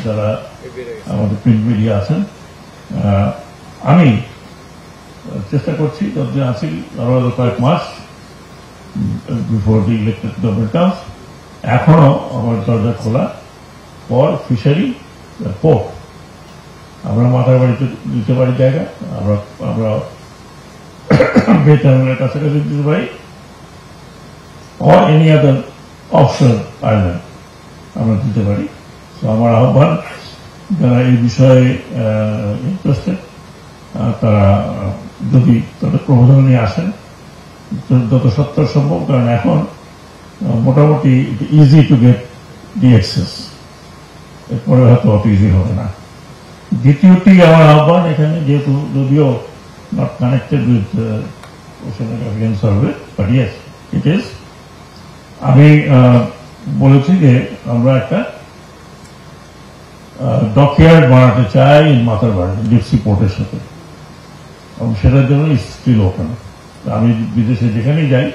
যারা আমাদের print media আছেন, আমি চেষ্টা করছি যতদিন আছি আরো কয়েক মাস before the elected government terms এখনো আমার দরজা খোলা ফর ফিশারি পোর্ট। আমরা মাথার বাড়িতে দিতে পারি জায়গা, আমরা বে টার্মিনালের কাছাকাছি দিতে পারি, or any other offshore island আমরা দিতে পারি। তো আমার আহ্বান যারা এই বিষয়ে ইন্টারেস্টেড তারা যদি তাদের প্রবন্ধ নিয়ে আসেন যত সত্তর সম্ভব, কারণ এখন মোটামুটি easy to get the access, এরপরে হয়তো অত ইজি হবে না। দ্বিতীয়টি আমার আহ্বান এখানে, যেহেতু যদিও not connected with oceanography survey, but yes it is, আমি বলেছি যে আমরা একটা ডকইয়ার্ড বানাতে চাই মাথারবাড়ি ডিপসি পোর্টের সাথে, এবং সেটার জন্য স্টিল ওপেন। আমি বিদেশে যেখানেই যাই,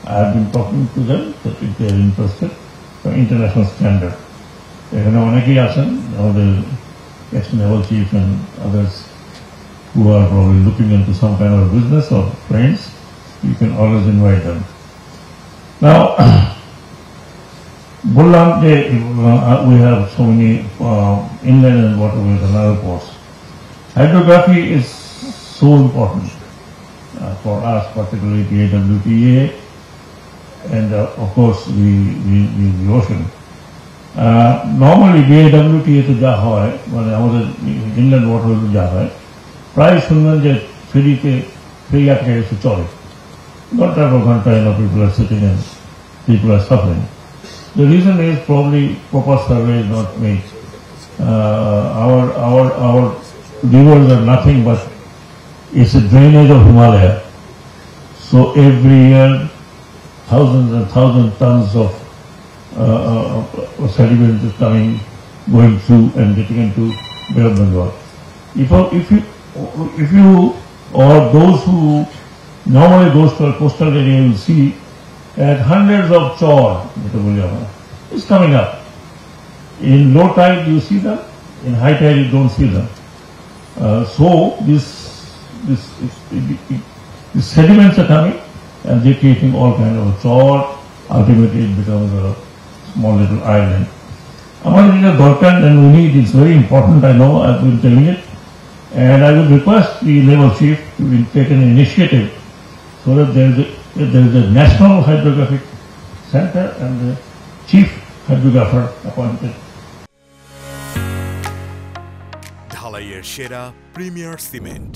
I have been talking to them that if they are interested, international standard. এখানে অনেকেই আছেন আমাদের ex-naval chief and others who are probably looking into some kind of business or friends. You can always invite them. Now, বললাম যে we have so many inland and waterways and other ports. Hydrography is so important for us, particularly the AWTA and of course the ocean. Normally BAWTA তে যা হয়, মানে আমাদের inland waterway যা হয়, প্রায় শুনবেন যে ফেরি আটকে গেছে চলে, ঘন্টার পর ঘন্টা, people are sitting and people are suffering. The reason is probably proper survey is not made. Our rivers are nothing but it's a drainage of Himalaya. So every year thousands and thousands tons of sediment is going through and getting into Bay of Bengal. If you or those who normally goes to a coastal area will see that hundreds of chor is coming up. In low tide you see them, in high tide you don't see them. So these sediments are coming and they're creating all kinds of chor. Ultimately it becomes a small little island. Among the Dorkan and we need, it's very important, I know, I've been telling it, and I would request the naval chief to take an initiative so that there is a national hydrographic center and the chief hydrographer appointed. ঢালাইয়ের সেরা premier cement.